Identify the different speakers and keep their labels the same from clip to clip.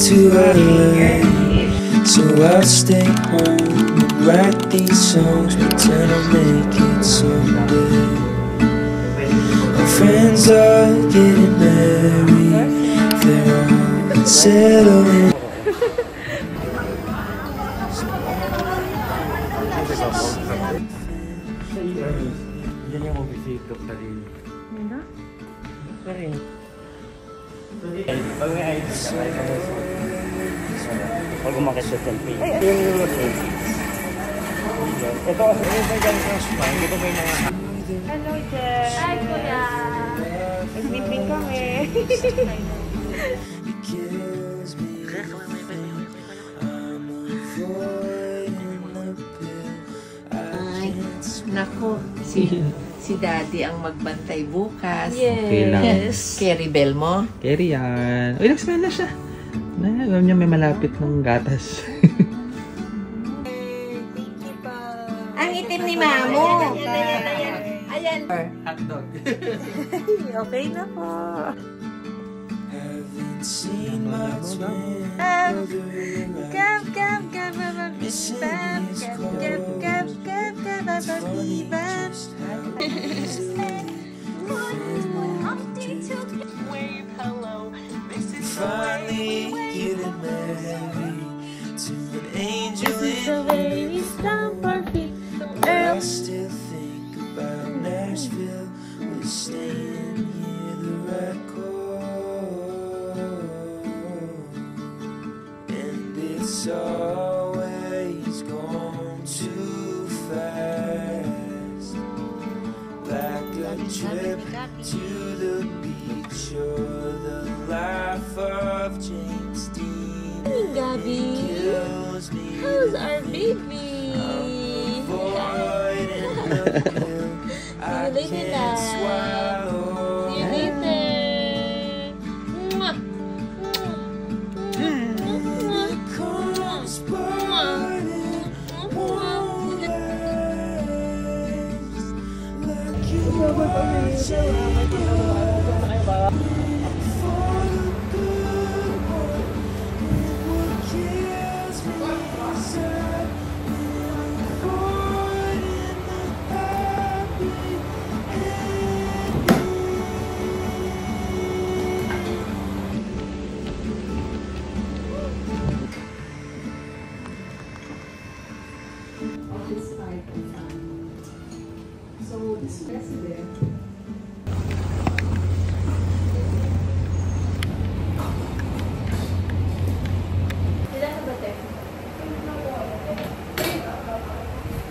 Speaker 1: to LA, so I'll stay home and write these songs, pretend I'll make it someday. My friends are getting married, they're all settling.
Speaker 2: Yan yung movie Dr. Lin.
Speaker 3: Ano?
Speaker 2: Rin. Pag may ID ka, tayo ka mo. Pag umakit sa selfie. Yung lulusin. Ito, may ganito ang spine. Ito may mga...
Speaker 3: Hello, Jen! Hi, Kuya! Nagbibing kami.
Speaker 4: Naku, si Daddy ang magbantay bukas.
Speaker 2: Okay lang.
Speaker 3: Yes.
Speaker 4: Carry bell mo?
Speaker 2: Carry yan. Uy, nag-smell na siya. Alam niya may malapit ng gatas.
Speaker 4: Ang itim ni Mamo.
Speaker 3: Ayan.
Speaker 2: Hotdog.
Speaker 3: Okay na po.
Speaker 1: Finally getting married to an angel in I still think about Nashville. We're staying near the right call, and it's always gone too fast, like a trip to the beach or the life of James Dean.
Speaker 3: Hey, Gabby. How's our baby?
Speaker 1: I can't swallow.
Speaker 3: See you later.
Speaker 5: So this president.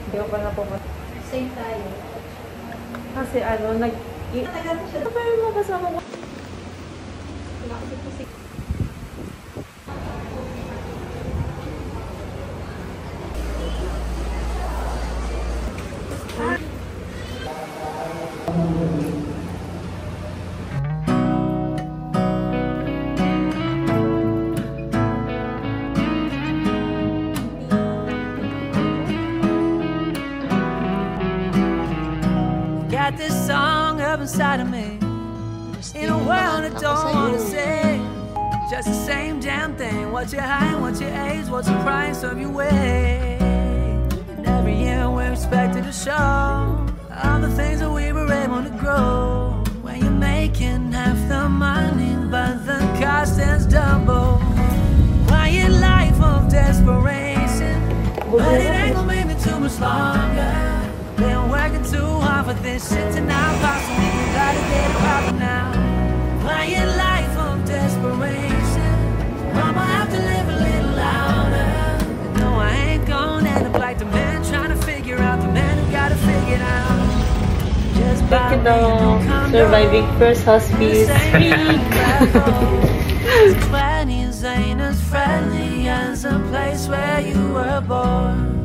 Speaker 3: Hindi ko pa na po.
Speaker 5: Same tayo.
Speaker 3: Kasi ano,
Speaker 5: Tagal ko siya.
Speaker 3: Pero mo kasama ko.
Speaker 5: Wala ko dito si...
Speaker 1: Got this song up inside of me, in a world I don't wanna say. Just the same damn thing. What's your height, what's your age, what's the price of your weight? And every year we're expected to show all the things that we were able to grow. When you're making half the money, but the cost is double. Quiet life of desperation, but it ain't gonna make me too much longer. Been working too hard for this shit to not possibly. You gotta get it proper now. Quiet life of desperation, Mama have to live a little louder. No, I ain't gonna end up like the man trying to figure out the man who gotta figure it out. Just by
Speaker 3: surviving first hospice.
Speaker 1: 20s ain't as friendly as a place where you were born.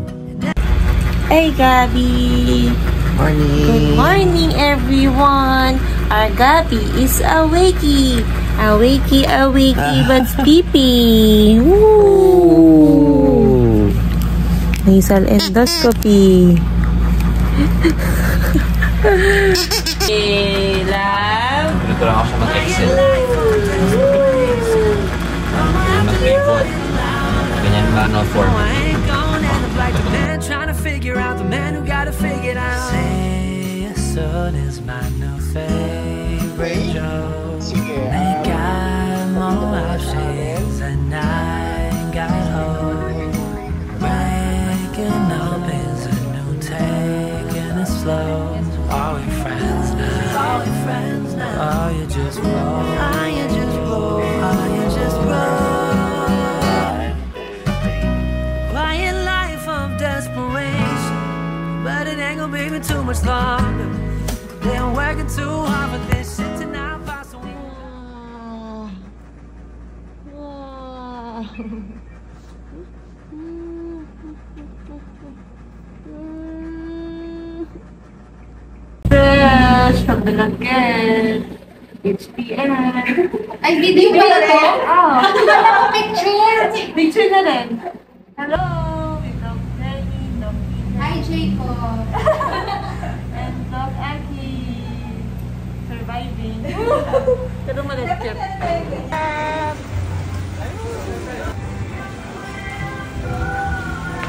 Speaker 3: Hey, Gabby.
Speaker 2: Morning.
Speaker 3: Good morning, everyone. Our Gabby is awakey. Awakey, awakey, but sleepy. Woo! Nasal endoscopy. Hey, love.
Speaker 2: Ito lang ako siya mag-excel.
Speaker 6: ano, form.
Speaker 1: I ain't gonna end up like the man trying to figure out the man who got to figure it out. Say son is my new favorite joke. They got more options and I ain't got hope. Waking up is a new taking it slow. Are we friends now? Are we friends now? Are you just roll? Are you just roll? Are you just roll? Quiet life of desperation, but it ain't gonna be me too much longer. They're working too hard for this shit to not pass away.
Speaker 3: Fresh from the nugget. It's PM.
Speaker 5: Ay, video pala to?
Speaker 3: Oh.
Speaker 5: Picture!
Speaker 3: Picture na rin. Hello! We love Jenny, love Ina.
Speaker 5: Hi, Jacob.
Speaker 3: And love Aki. Surviving. Pero malagkip.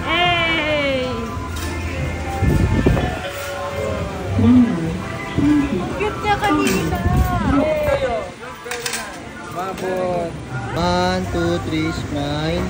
Speaker 3: Hey! Cute niya kanina.
Speaker 7: Mabot. 1, 2, 3, smile.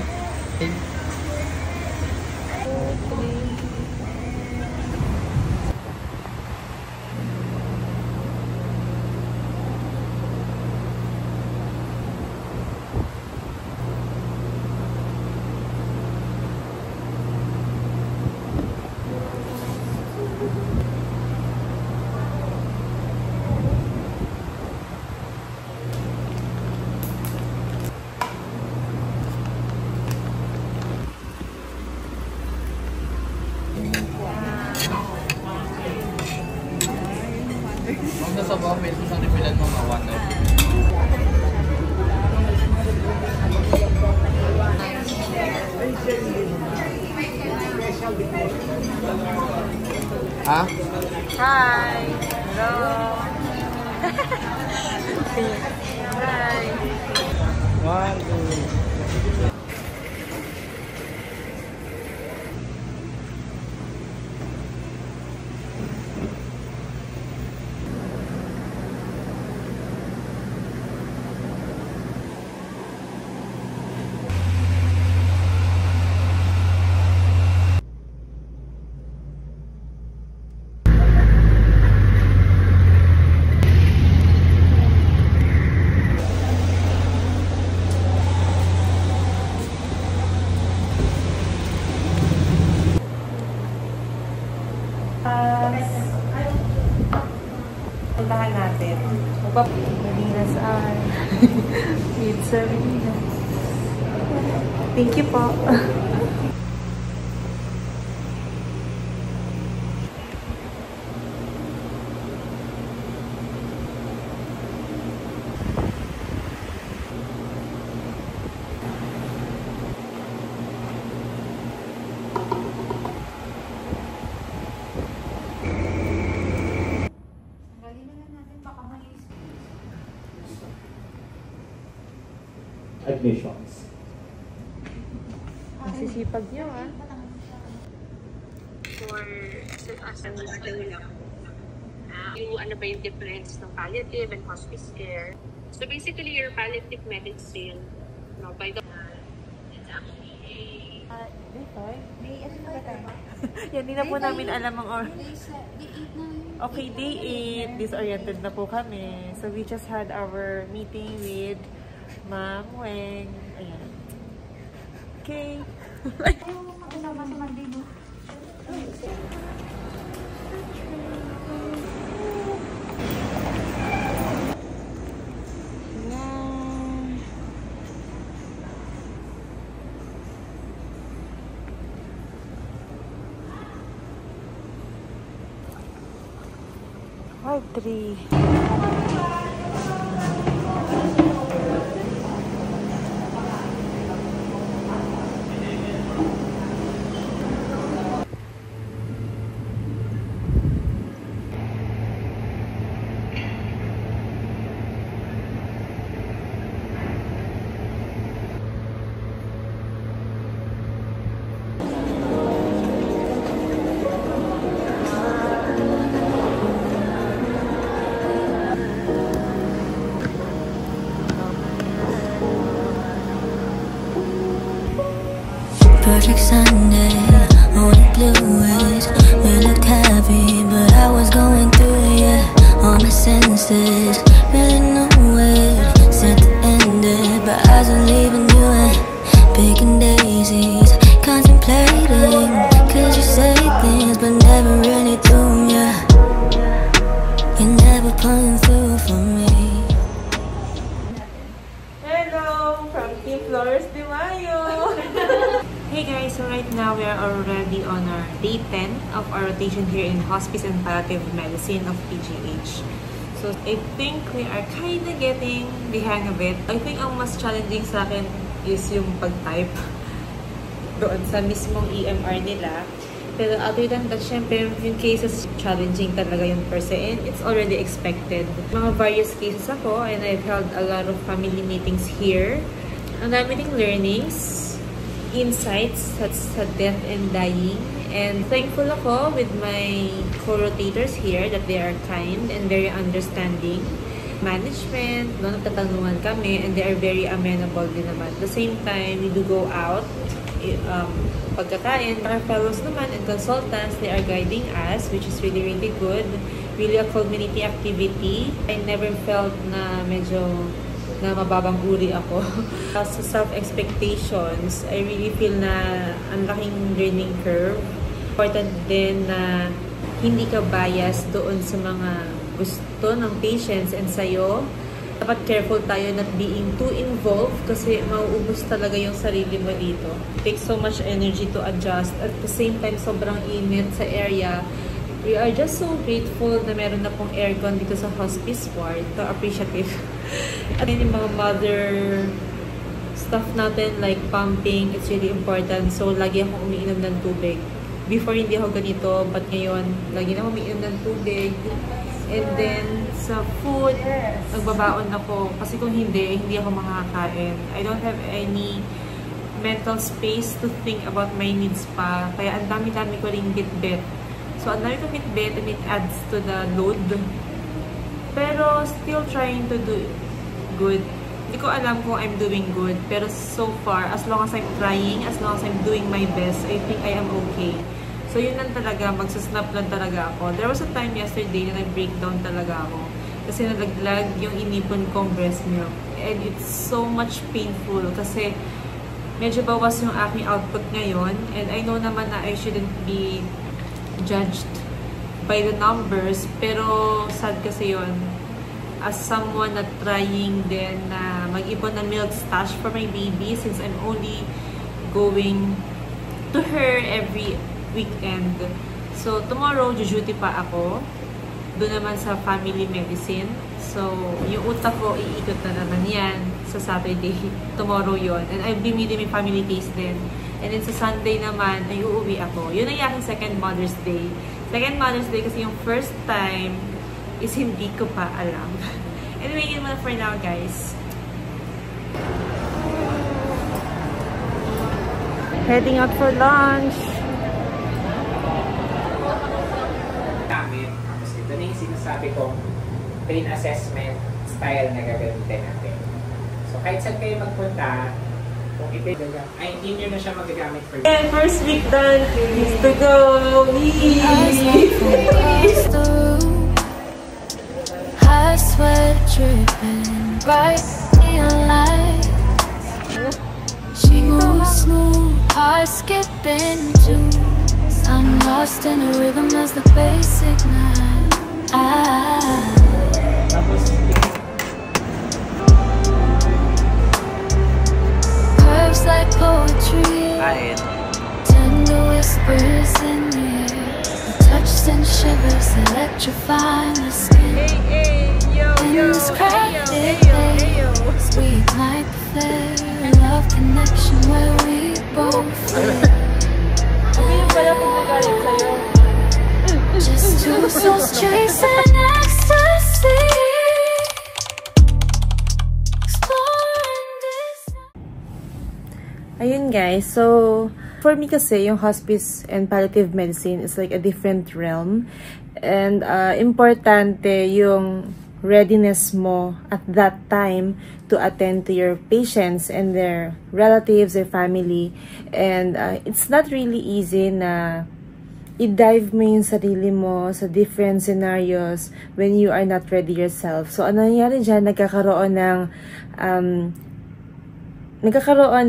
Speaker 6: Kung nasa bawang may isang refilan mo mga 1
Speaker 7: Ha?
Speaker 3: Hi! Hello! Hi!
Speaker 7: 1, 2.
Speaker 3: Puntahan natin. Marinas are. It's a Marinas. Thank you po.
Speaker 2: Admissions.
Speaker 3: Masisipag niyo, ah.
Speaker 8: For yung ano ba yung difference ng palliative and hospice care. So basically, your palliative medicine, by the it's actually
Speaker 3: Yan, hindi na po namin alam ang Okay, day 8. Disoriented na po kami. So, we just had our meeting with Ma'am Weng. Ayan. Okay. Three.
Speaker 9: perfect Sunday. Only blue is we looked happy, but I was going through it. All my senses, really know it. Said to end it, but I was leaving you and picking daisies, contemplating. Cause you say things, but never really do, yeah. You're never pulling through for me.
Speaker 3: Hello from Team Flores de Mayo. Hey guys, so right now we are already on our day 10 of our rotation here in Hospice and Palliative Medicine of PGH. So I think we are kind of getting the hang of it. I think ang mas challenging sa akin is yung pag-type doon sa mismong EMR nila. Pero other than that, syempre, yung cases challenging talaga yung per se, and it's already expected. Mga various cases ako, and I've held a lot of family meetings here. Ang dami ding learnings, insights sa death and dying. And thankful ako with my co-rotators here that they are kind and very understanding. Management, no, nagtatanungan kami, and they are very amenable din naman. At the same time, we do go out, pagkakain. Our fellows naman and consultants, they are guiding us, which is really, really good. Really a community activity. I never felt na medyo na mababang uri ako. Sa self-expectations, I really feel na ang laking learning curve. Important din na hindi ka bias doon sa mga gusto ng patients and sa'yo. Dapat careful tayo not being too involved kasi mauubos talaga yung sarili mo dito. It takes so much energy to adjust. At the same time, sobrang init sa area. We are just so grateful na meron na pong aircon dito sa hospice ward. So appreciative. At yung mga mother stuff natin like pumping, it's really important. So lagi akong umiinom ng tubig. Before hindi ako ganito, but ngayon lagi na umiinom ng tubig. And then sa food, nagbabaon ako kasi kung hindi ako makakain. I don't have any mental space to think about my needs pa. Kaya ang dami-dami ko ring bit-bit. So, ang dami ko bit-bit and it adds to the load. Pero, still trying to do good. Hindi ko alam kung I'm doing good. Pero so far, as long as I'm trying, as long as I'm doing my best, I think I am okay. So, yun lang talaga. Magsasnap lang talaga ako. There was a time yesterday na nag-breakdown talaga ako. Kasi nalaglag yung inipon kong breast milk. And it's so much painful kasi medyo bawas yung aking output ngayon. And I know naman na I shouldn't be judged by the numbers, pero sad kasi yun as someone na trying din na mag-ipon ng milk stash for my baby since I'm only going to her every weekend. So tomorrow duty pa ako doon naman sa family medicine, so yung utak ko iikot na naman yan sa Saturday. Tomorrow yon, and I'll be meeting my family case din. And then sa Sunday naman, ay uuwi ako. Yun ang aking second Mother's Day. Second Mother's Day kasi yung first time is hindi ko pa alam. Anyway, yun muna for now, guys. Heading out for lunch.
Speaker 10: Namin. Tapos ito na yung sinasabi kong pain assessment style na gagamitin natin. So kahit saan kayo magpunta, kung ay hindi nyo na siya magagamit for you.
Speaker 3: And first week done, needs to go.
Speaker 9: High sweat dripping, bright neon lights. She moves smooth, heart skipping too. I'm lost in a rhythm as the bass ignites. Curves like poetry, tender whispers in the air. The touch sends shivers, electrifying the skin. In this crowded place, we ignite the flare. Love connection where we both live. Just two souls chasing ecstasy.
Speaker 3: Ayun guys, so for me kasi yung hospice and palliative medicine is like a different realm. And importante yung readiness mo at that time to attend to your patients and their relatives, their family. And it's not really easy na i-dive mo yung sarili mo sa different scenarios when you are not ready yourself. So, ano nangyari dyan? Nagkakaroon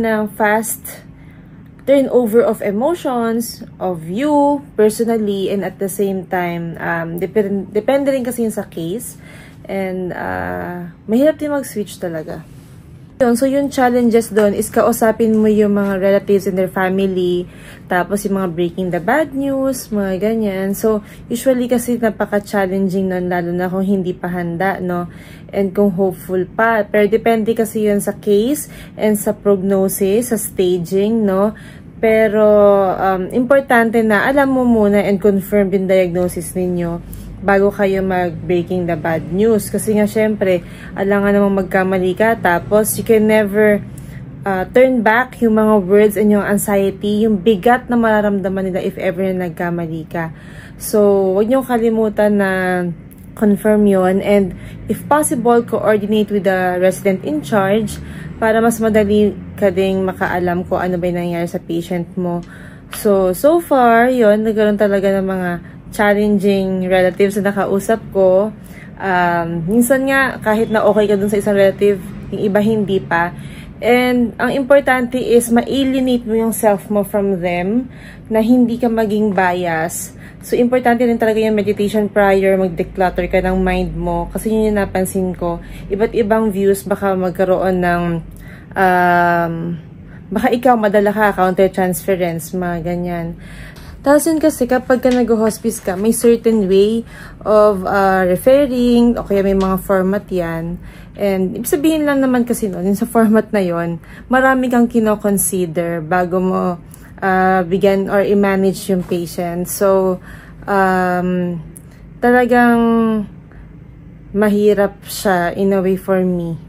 Speaker 3: ng fast turnover of emotions of you personally, and at the same time, depende rin kasi yun sa case. And mahirap din mag-switch talaga. So, yung challenges doon is kausapin mo yung mga relatives and their family, tapos yung mga breaking the bad news, mga ganyan. So, usually kasi napaka-challenging nun, lalo na kung hindi pa handa, no? And kung hopeful pa. Pero depende kasi yun sa case and sa prognosis, sa staging, no? Pero, importante na alam mo muna and confirm yung diagnosis ninyo bago kayo mag-breaking the bad news. Kasi nga, syempre, alangan namang magkamali ka, tapos you can never turn back yung mga words and yung anxiety, yung bigat na mararamdaman nila if ever na nagkamali ka. So, huwag niyong kalimutan na confirm yon, and if possible, coordinate with the resident in charge para mas madali ka ding makaalam kung ano ba yung nangyari sa patient mo. So far, yon, nagkaroon talaga ng mga challenging relatives na nakausap ko. Minsan nga, kahit na okay ka dun sa isang relative, yung iba hindi pa. And ang importante is ma-alienate mo yung self mo from them, na hindi ka maging bias. So, importante rin talaga yung meditation prior, mag-declutter ka ng mind mo. Kasi yun yung napansin ko. Iba't ibang views, baka magkaroon ng baka ikaw madala ka, counter-transference, mga ganyan. Tapos yun kasi, kapag ka nag-hospice ka, may certain way of referring, o kaya may mga format yan. And ibig sabihin lang naman kasi nun, yung sa format na yon, marami kang kino-consider bago mo bigyan or i-manage yung patient. So, talagang mahirap siya in a way for me.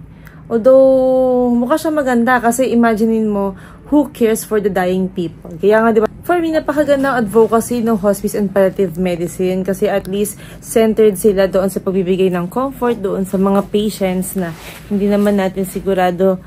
Speaker 3: Although, mukha siya maganda kasi imaginein mo, who cares for the dying people? Kaya nga, di ba? For me, napakagandang advocacy ng hospice and palliative medicine kasi at least centered sila doon sa pagbibigay ng comfort doon sa mga patients na hindi naman natin sigurado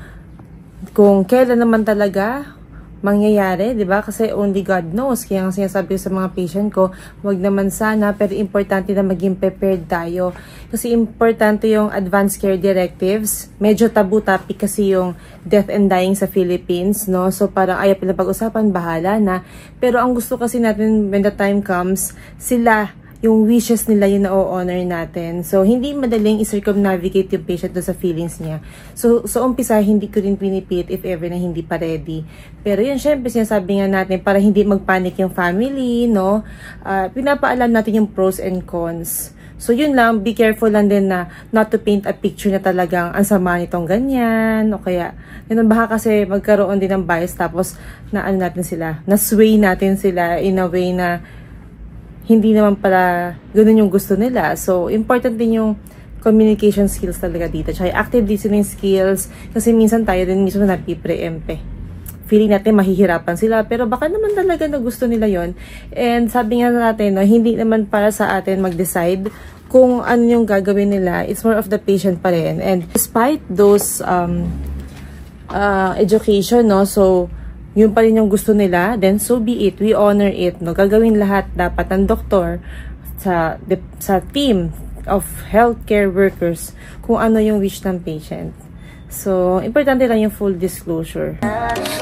Speaker 3: kung kailan naman talaga mangyayari, di ba? Kasi only God knows. Kaya nga sinasabi ko sa mga patient ko, wag naman sana, pero importante na maging prepared tayo. Kasi importante yung advanced care directives. Medyo tabu topic kasi yung death and dying sa Philippines, no? So parang ayaw pinapag-usapan, bahala na. Pero ang gusto kasi natin when the time comes, sila, yung wishes nila yung na-honor natin. So, hindi madaling i-circumnavigate yung patient doon sa feelings niya. So umpisa, hindi ko rin pinipit if ever na hindi pa ready. Pero yun, syempre, sinasabi nga natin, para hindi magpanic yung family, no? Pinapaalam natin yung pros and cons. So, yun lang, be careful lang din na not to paint a picture na talagang ang sama nitong ganyan, o kaya, yun, baka kasi magkaroon din ng bias, tapos na ano natin sila, na-sway natin sila in a way na hindi naman pala ganun yung gusto nila. So, important din yung communication skills talaga dito. Tsaka active listening skills. Kasi minsan tayo din mismo napipreempt. Feeling natin mahihirapan sila. Pero baka naman talaga na gusto nila yon. And sabi nga natin, no, hindi naman para sa atin mag-decide kung ano yung gagawin nila. It's more of the patient pa rin. And despite those education, no, so yun pa rin yung gusto nila, then so be it, we honor it, no? Gagawin lahat dapat ng doktor sa team of healthcare workers kung ano yung wish ng patient. So, importante lang yung full disclosure.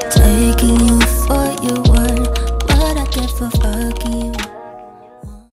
Speaker 9: Taking you for your word, what I get for fucking you.